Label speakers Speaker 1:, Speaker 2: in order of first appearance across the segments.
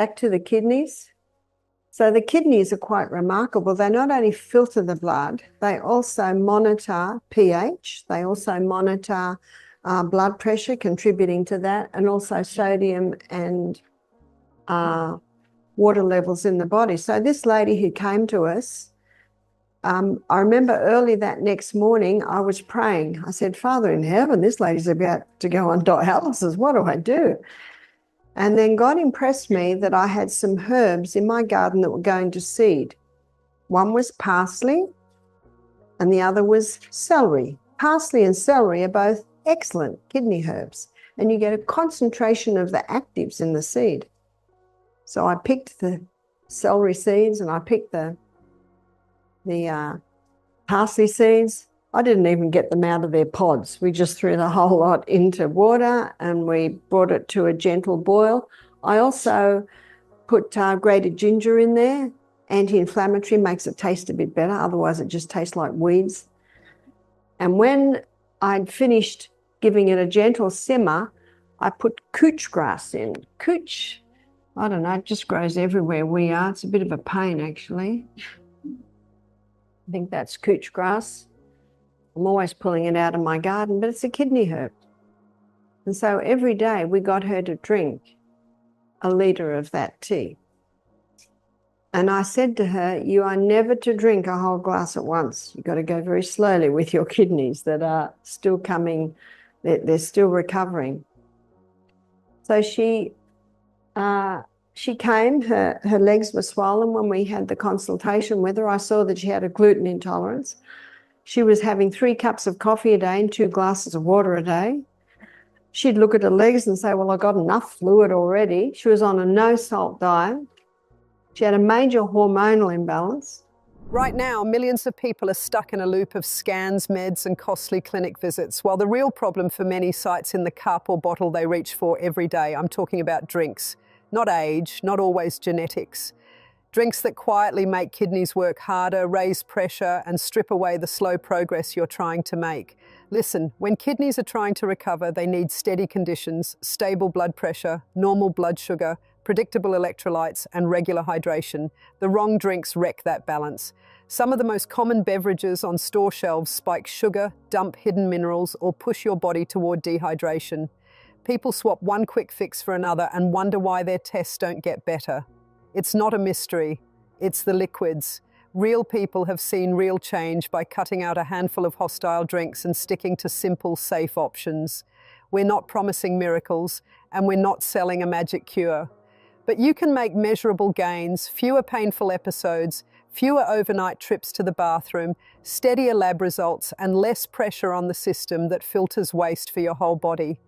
Speaker 1: back to the kidneys. So the kidneys are quite remarkable. They not only filter the blood, they also monitor pH, they also monitor blood pressure, contributing to that, and also sodium and water levels in the body. So this lady who came to us, I remember early that next morning, I was praying. I said, Father in heaven, this lady's about to go on dialysis. What do I do? And then God impressed me that I had some herbs in my garden that were going to seed. One was parsley and the other was celery. Parsley and celery are both excellent kidney herbs, and you get a concentration of the actives in the seed. So I picked the celery seeds and I picked the parsley seeds. I didn't even get them out of their pods. We just threw the whole lot into water and we brought it to a gentle boil. I also put grated ginger in there. Anti-inflammatory, makes it taste a bit better. Otherwise, it just tastes like weeds. And when I'd finished giving it a gentle simmer, I put couch grass in. Couch, I don't know, it just grows everywhere we are. It's a bit of a pain, actually. I think that's couch grass. I'm always pulling it out of my garden, but it's a kidney herb. And so every day we got her to drink a litre of that tea. And I said to her, you are never to drink a whole glass at once. You've got to go very slowly with your kidneys that are still coming, they're still recovering. So she came, her legs were swollen when we had the consultation with her. I saw that she had a gluten intolerance. She was having 3 cups of coffee a day and 2 glasses of water a day. She'd look at her legs and say, well, I got enough fluid already. She was on a no-salt diet. She had a major hormonal imbalance.
Speaker 2: Right now, millions of people are stuck in a loop of scans, meds, and costly clinic visits, while the real problem for many sites in the cup or bottle they reach for every day. I'm talking about drinks, not age, not always genetics. Drinks that quietly make kidneys work harder, raise pressure, and strip away the slow progress you're trying to make. Listen, when kidneys are trying to recover, they need steady conditions, stable blood pressure, normal blood sugar, predictable electrolytes, and regular hydration. The wrong drinks wreck that balance. Some of the most common beverages on store shelves spike sugar, dump hidden minerals, or push your body toward dehydration. People swap one quick fix for another and wonder why their tests don't get better. It's not a mystery, it's the liquids. Real people have seen real change by cutting out a handful of hostile drinks and sticking to simple, safe options. We're not promising miracles, and we're not selling a magic cure. But you can make measurable gains, fewer painful episodes, fewer overnight trips to the bathroom, steadier lab results, and less pressure on the system that filters waste for your whole body.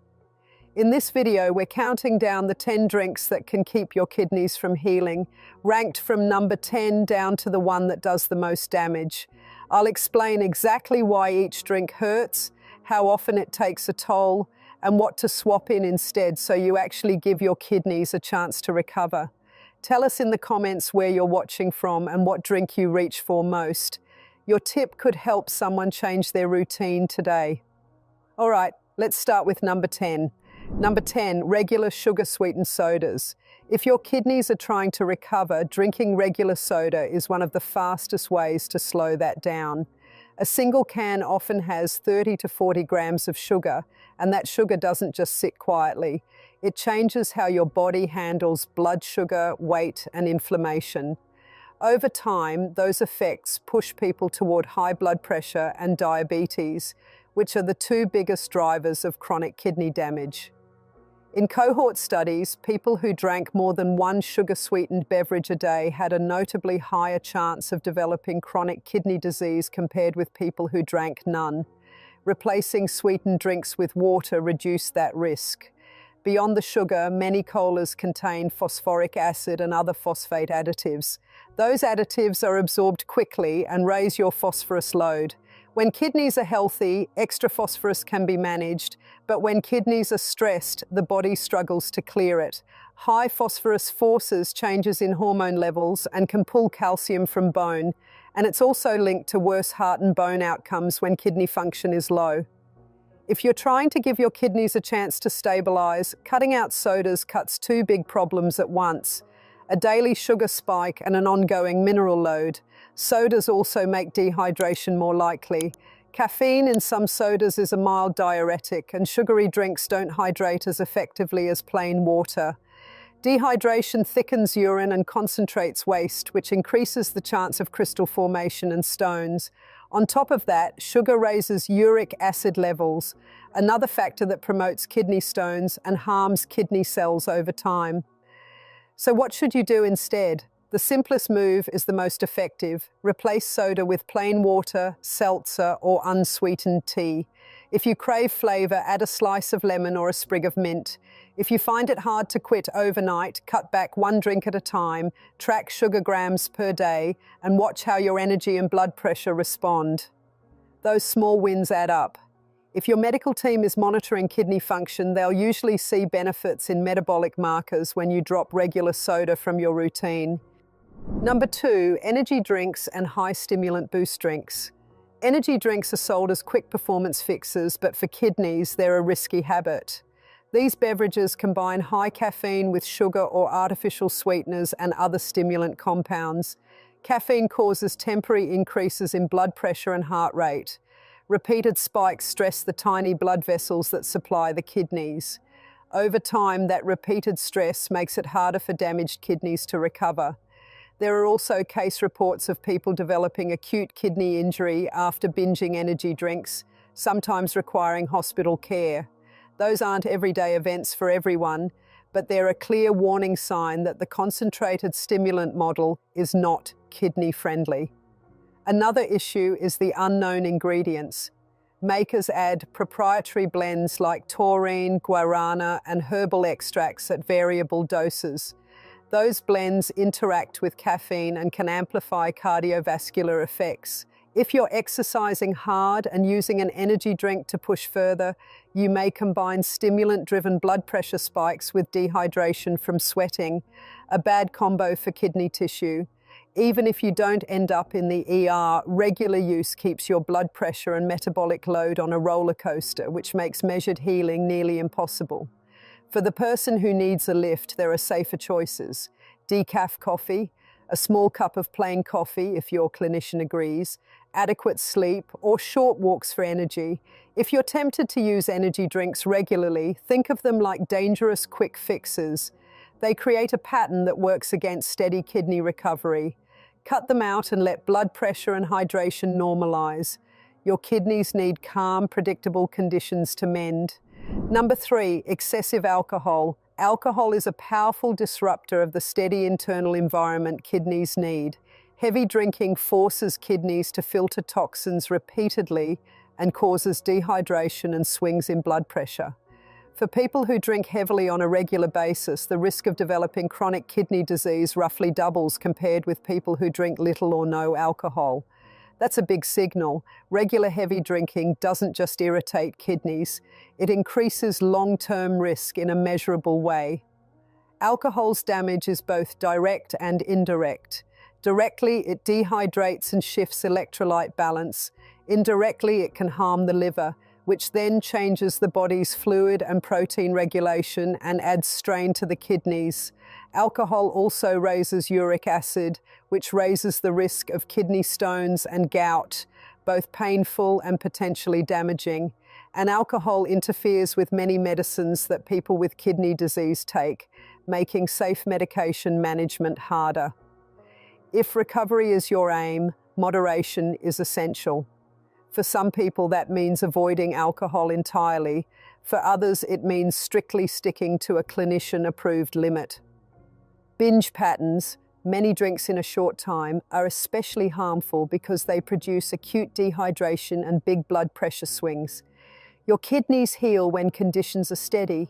Speaker 2: In this video, we're counting down the 10 drinks that can keep your kidneys from healing, ranked from number 10 down to the one that does the most damage. I'll explain exactly why each drink hurts, how often it takes a toll, and what to swap in instead so you actually give your kidneys a chance to recover. Tell us in the comments where you're watching from and what drink you reach for most. Your tip could help someone change their routine today. All right, let's start with number 10. Number 10, regular sugar-sweetened sodas. If your kidneys are trying to recover, drinking regular soda is one of the fastest ways to slow that down. A single can often has 30 to 40 grams of sugar, and that sugar doesn't just sit quietly. It changes how your body handles blood sugar, weight, and inflammation. Over time, those effects push people toward high blood pressure and diabetes, which are the 2 biggest drivers of chronic kidney damage. In cohort studies, people who drank more than 1 sugar-sweetened beverage a day had a notably higher chance of developing chronic kidney disease compared with people who drank none. Replacing sweetened drinks with water reduced that risk. Beyond the sugar, many colas contain phosphoric acid and other phosphate additives. Those additives are absorbed quickly and raise your phosphorus load. When kidneys are healthy, extra phosphorus can be managed, but when kidneys are stressed, the body struggles to clear it. High phosphorus forces changes in hormone levels and can pull calcium from bone, and it's also linked to worse heart and bone outcomes when kidney function is low. If you're trying to give your kidneys a chance to stabilize, cutting out sodas cuts 2 big problems at once. a daily sugar spike, and an ongoing mineral load. Sodas also make dehydration more likely. Caffeine in some sodas is a mild diuretic, and sugary drinks don't hydrate as effectively as plain water. Dehydration thickens urine and concentrates waste, which increases the chance of crystal formation and stones. On top of that, sugar raises uric acid levels, another factor that promotes kidney stones and harms kidney cells over time. So what should you do instead? The simplest move is the most effective. Replace soda with plain water, seltzer, or unsweetened tea. If you crave flavor, add a slice of lemon or a sprig of mint. If you find it hard to quit overnight, cut back one drink at a time, track sugar grams per day, and watch how your energy and blood pressure respond. Those small wins add up. If your medical team is monitoring kidney function, they'll usually see benefits in metabolic markers when you drop regular soda from your routine. Number 2, energy drinks and high stimulant boost drinks. Energy drinks are sold as quick performance fixes, but for kidneys, they're a risky habit. These beverages combine high caffeine with sugar or artificial sweeteners and other stimulant compounds. Caffeine causes temporary increases in blood pressure and heart rate. Repeated spikes stress the tiny blood vessels that supply the kidneys. Over time, that repeated stress makes it harder for damaged kidneys to recover. There are also case reports of people developing acute kidney injury after binging energy drinks, sometimes requiring hospital care. Those aren't everyday events for everyone, but they're a clear warning sign that the concentrated stimulant model is not kidney-friendly. Another issue is the unknown ingredients. Makers add proprietary blends like taurine, guarana, and herbal extracts at variable doses. Those blends interact with caffeine and can amplify cardiovascular effects. If you're exercising hard and using an energy drink to push further, you may combine stimulant-driven blood pressure spikes with dehydration from sweating, a bad combo for kidney tissue. Even if you don't end up in the ER, regular use keeps your blood pressure and metabolic load on a roller coaster, which makes measured healing nearly impossible. For the person who needs a lift, there are safer choices. Decaf coffee, a small cup of plain coffee if your clinician agrees, adequate sleep, or short walks for energy. If you're tempted to use energy drinks regularly, think of them like dangerous quick fixes. They create a pattern that works against steady kidney recovery. Cut them out and let blood pressure and hydration normalize. Your kidneys need calm, predictable conditions to mend. Number 3, excessive alcohol. Alcohol is a powerful disruptor of the steady internal environment kidneys need. Heavy drinking forces kidneys to filter toxins repeatedly and causes dehydration and swings in blood pressure. For people who drink heavily on a regular basis, the risk of developing chronic kidney disease roughly doubles compared with people who drink little or no alcohol. That's a big signal. Regular heavy drinking doesn't just irritate kidneys, it increases long-term risk in a measurable way. Alcohol's damage is both direct and indirect. Directly, it dehydrates and shifts electrolyte balance. Indirectly, it can harm the liver, which then changes the body's fluid and protein regulation and adds strain to the kidneys. Alcohol also raises uric acid, which raises the risk of kidney stones and gout, both painful and potentially damaging. And alcohol interferes with many medicines that people with kidney disease take, making safe medication management harder. If recovery is your aim, moderation is essential. For some people, that means avoiding alcohol entirely. For others, it means strictly sticking to a clinician-approved limit. Binge patterns, many drinks in a short time, are especially harmful because they produce acute dehydration and big blood pressure swings. Your kidneys heal when conditions are steady.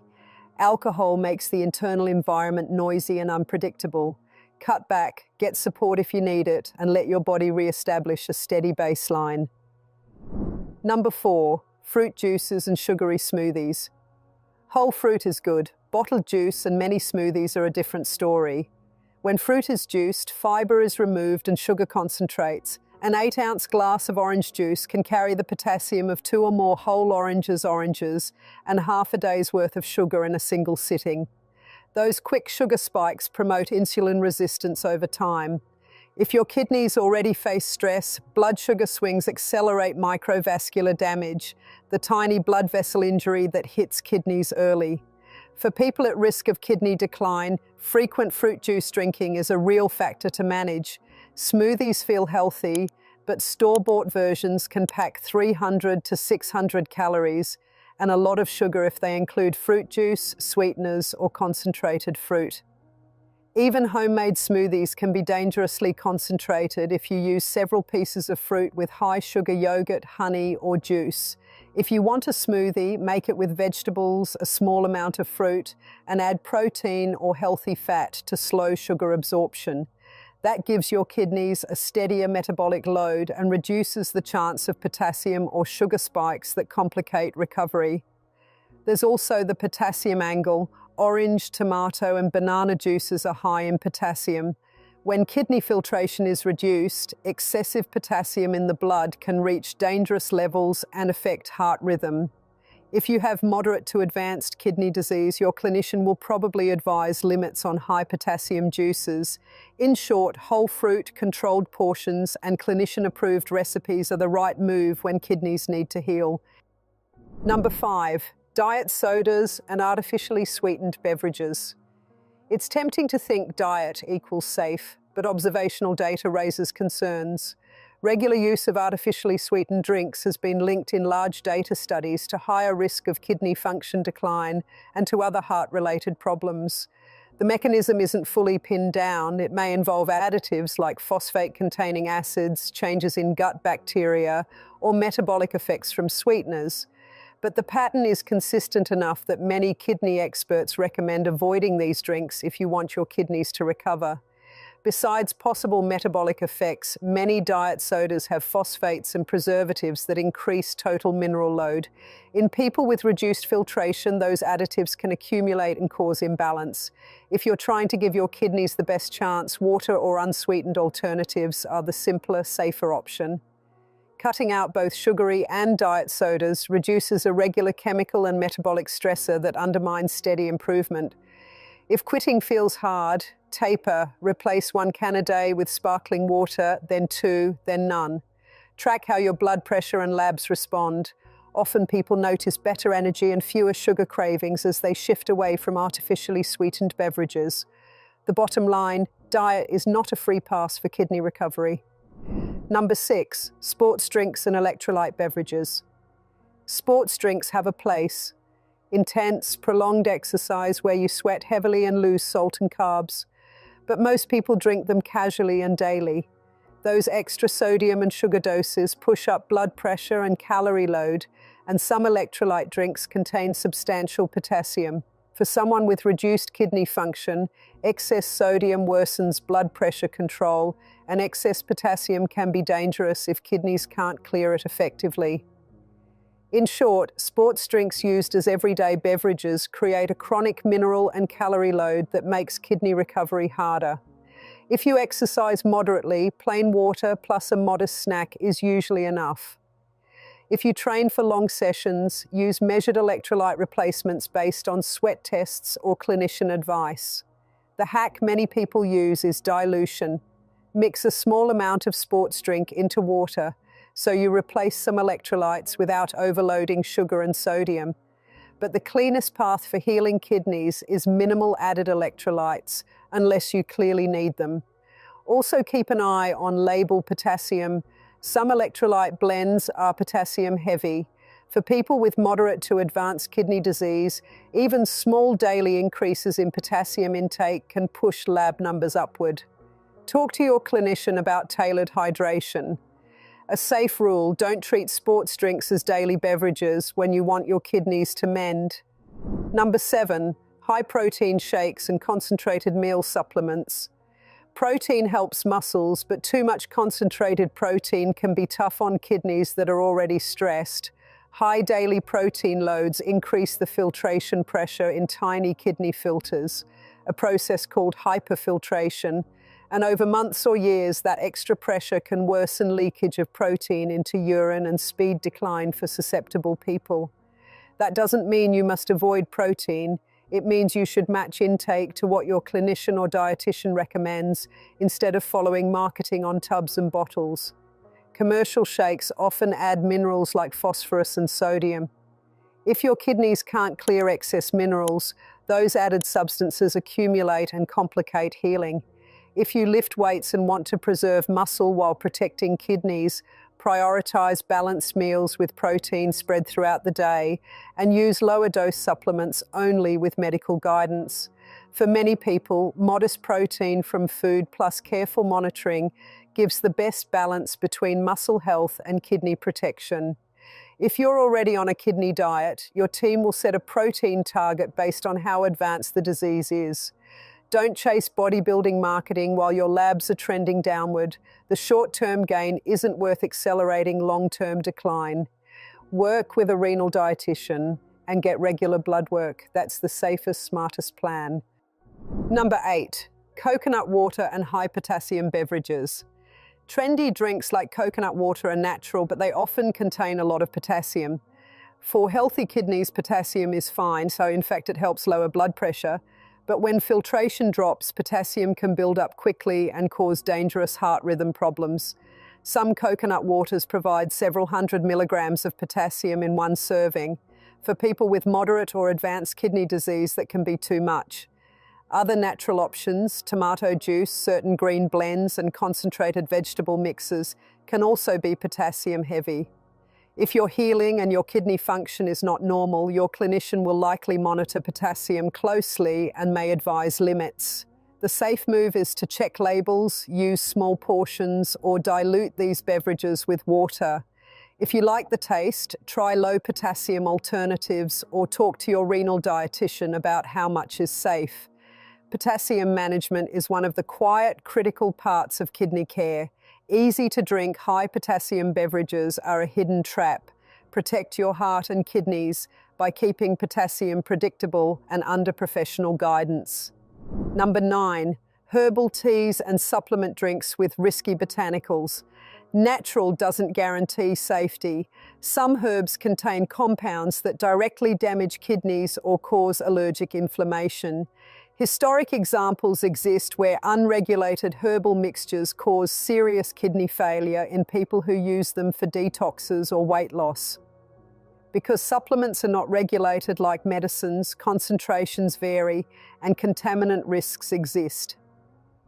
Speaker 2: Alcohol makes the internal environment noisy and unpredictable. Cut back, get support if you need it, and let your body re-establish a steady baseline. Number 4, fruit juices and sugary smoothies. Whole fruit is good. Bottled juice and many smoothies are a different story. When fruit is juiced, fiber is removed and sugar concentrates. An 8-ounce glass of orange juice can carry the potassium of 2 or more whole oranges and half a day's worth of sugar in a single sitting. Those quick sugar spikes promote insulin resistance over time. If your kidneys already face stress, blood sugar swings accelerate microvascular damage, the tiny blood vessel injury that hits kidneys early. For people at risk of kidney decline, frequent fruit juice drinking is a real factor to manage. Smoothies feel healthy, but store-bought versions can pack 300 to 600 calories and a lot of sugar if they include fruit juice, sweeteners, or concentrated fruit. Even homemade smoothies can be dangerously concentrated if you use several pieces of fruit with high sugar yogurt, honey, or juice. If you want a smoothie, make it with vegetables, a small amount of fruit, and add protein or healthy fat to slow sugar absorption. That gives your kidneys a steadier metabolic load and reduces the chance of potassium or sugar spikes that complicate recovery. There's also the potassium angle. Orange, tomato, and banana juices are high in potassium. When kidney filtration is reduced, excessive potassium in the blood can reach dangerous levels and affect heart rhythm. If you have moderate to advanced kidney disease, your clinician will probably advise limits on high potassium juices. In short, whole fruit, controlled portions, and clinician-approved recipes are the right move when kidneys need to heal. Number 5. Diet sodas and artificially sweetened beverages. It's tempting to think diet equals safe, but observational data raises concerns. Regular use of artificially sweetened drinks has been linked in large data studies to higher risk of kidney function decline and to other heart-related problems. The mechanism isn't fully pinned down. It may involve additives like phosphate-containing acids, changes in gut bacteria, or metabolic effects from sweeteners. But the pattern is consistent enough that many kidney experts recommend avoiding these drinks if you want your kidneys to recover. Besides possible metabolic effects, many diet sodas have phosphates and preservatives that increase total mineral load. In people with reduced filtration, those additives can accumulate and cause imbalance. If you're trying to give your kidneys the best chance, water or unsweetened alternatives are the simpler, safer option. Cutting out both sugary and diet sodas reduces a regular chemical and metabolic stressor that undermines steady improvement. If quitting feels hard, taper, replace 1 can a day with sparkling water, then 2, then none. Track how your blood pressure and labs respond. Often people notice better energy and fewer sugar cravings as they shift away from artificially sweetened beverages. The bottom line, diet is not a free pass for kidney recovery. Number 6, sports drinks and electrolyte beverages. Sports drinks have a place. Intense, prolonged exercise where you sweat heavily and lose salt and carbs. But most people drink them casually and daily. Those extra sodium and sugar doses push up blood pressure and calorie load, and some electrolyte drinks contain substantial potassium. For someone with reduced kidney function, excess sodium worsens blood pressure control, and excess potassium can be dangerous if kidneys can't clear it effectively. In short, sports drinks used as everyday beverages create a chronic mineral and calorie load that makes kidney recovery harder. If you exercise moderately, plain water plus a modest snack is usually enough. If you train for long sessions, use measured electrolyte replacements based on sweat tests or clinician advice. The hack many people use is dilution. Mix a small amount of sports drink into water, so you replace some electrolytes without overloading sugar and sodium. But the cleanest path for healing kidneys is minimal added electrolytes, unless you clearly need them. Also keep an eye on label potassium. Some electrolyte blends are potassium heavy. For people with moderate to advanced kidney disease, even small daily increases in potassium intake can push lab numbers upward. Talk to your clinician about tailored hydration. A safe rule, don't treat sports drinks as daily beverages when you want your kidneys to mend. Number 7, high-protein shakes and concentrated meal supplements. Protein helps muscles, but too much concentrated protein can be tough on kidneys that are already stressed. High daily protein loads increase the filtration pressure in tiny kidney filters, a process called hyperfiltration. And over months or years, that extra pressure can worsen leakage of protein into urine and speed decline for susceptible people. That doesn't mean you must avoid protein. It means you should match intake to what your clinician or dietitian recommends instead of following marketing on tubs and bottles. Commercial shakes often add minerals like phosphorus and sodium. If your kidneys can't clear excess minerals, those added substances accumulate and complicate healing. If you lift weights and want to preserve muscle while protecting kidneys, prioritize balanced meals with protein spread throughout the day and use lower dose supplements only with medical guidance. For many people, modest protein from food plus careful monitoring gives the best balance between muscle health and kidney protection. If you're already on a kidney diet, your team will set a protein target based on how advanced the disease is. Don't chase bodybuilding marketing while your labs are trending downward. The short-term gain isn't worth accelerating long-term decline. Work with a renal dietitian and get regular blood work. That's the safest, smartest plan. Number 8, coconut water and high potassium beverages. Trendy drinks like coconut water are natural, but they often contain a lot of potassium. For healthy kidneys, potassium is fine, so in fact it helps lower blood pressure. But when filtration drops, potassium can build up quickly and cause dangerous heart rhythm problems. Some coconut waters provide several hundred milligrams of potassium in one serving. For people with moderate or advanced kidney disease, that can be too much. Other natural options, tomato juice, certain green blends, and concentrated vegetable mixes can also be potassium heavy. If you're healing and your kidney function is not normal, your clinician will likely monitor potassium closely and may advise limits. The safe move is to check labels, use small portions, or dilute these beverages with water. If you like the taste, try low potassium alternatives or talk to your renal dietitian about how much is safe. Potassium management is one of the quiet, critical parts of kidney care. Easy to drink, high potassium beverages are a hidden trap. Protect your heart and kidneys by keeping potassium predictable and under professional guidance. Number 9, herbal teas and supplement drinks with risky botanicals. Natural doesn't guarantee safety. Some herbs contain compounds that directly damage kidneys or cause allergic inflammation. Historic examples exist where unregulated herbal mixtures cause serious kidney failure in people who use them for detoxes or weight loss. Because supplements are not regulated like medicines, concentrations vary and contaminant risks exist.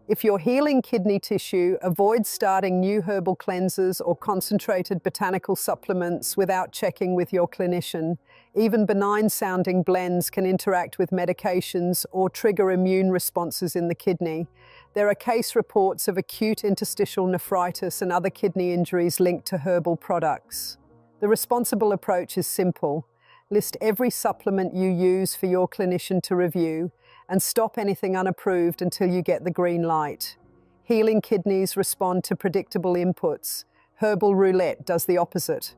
Speaker 2: If you're healing kidney tissue, avoid starting new herbal cleansers or concentrated botanical supplements without checking with your clinician. Even benign-sounding blends can interact with medications or trigger immune responses in the kidney. There are case reports of acute interstitial nephritis and other kidney injuries linked to herbal products. The responsible approach is simple. List every supplement you use for your clinician to review and stop anything unapproved until you get the green light. Healing kidneys respond to predictable inputs. Herbal roulette does the opposite.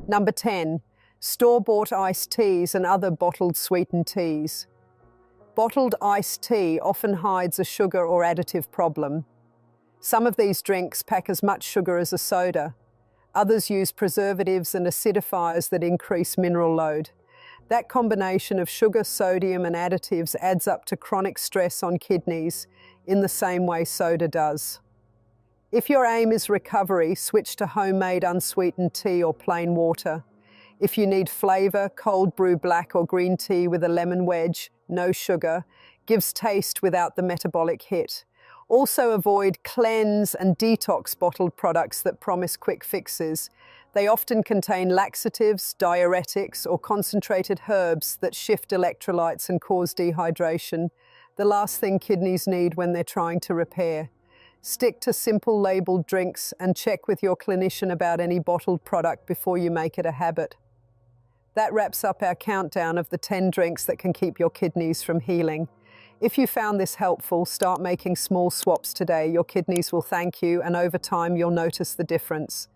Speaker 2: Number 10, store-bought iced teas and other bottled sweetened teas. Bottled iced tea often hides a sugar or additive problem. Some of these drinks pack as much sugar as a soda. Others use preservatives and acidifiers that increase mineral load. That combination of sugar, sodium, and additives adds up to chronic stress on kidneys in the same way soda does. If your aim is recovery, switch to homemade unsweetened tea or plain water. If you need flavor, cold brew black or green tea with a lemon wedge, no sugar, gives taste without the metabolic hit. Also avoid cleanse and detox bottled products that promise quick fixes. They often contain laxatives, diuretics, or concentrated herbs that shift electrolytes and cause dehydration, the last thing kidneys need when they're trying to repair. Stick to simple labeled drinks and check with your clinician about any bottled product before you make it a habit. That wraps up our countdown of the 10 drinks that can keep your kidneys from healing. If you found this helpful, start making small swaps today. Your kidneys will thank you, and over time you'll notice the difference.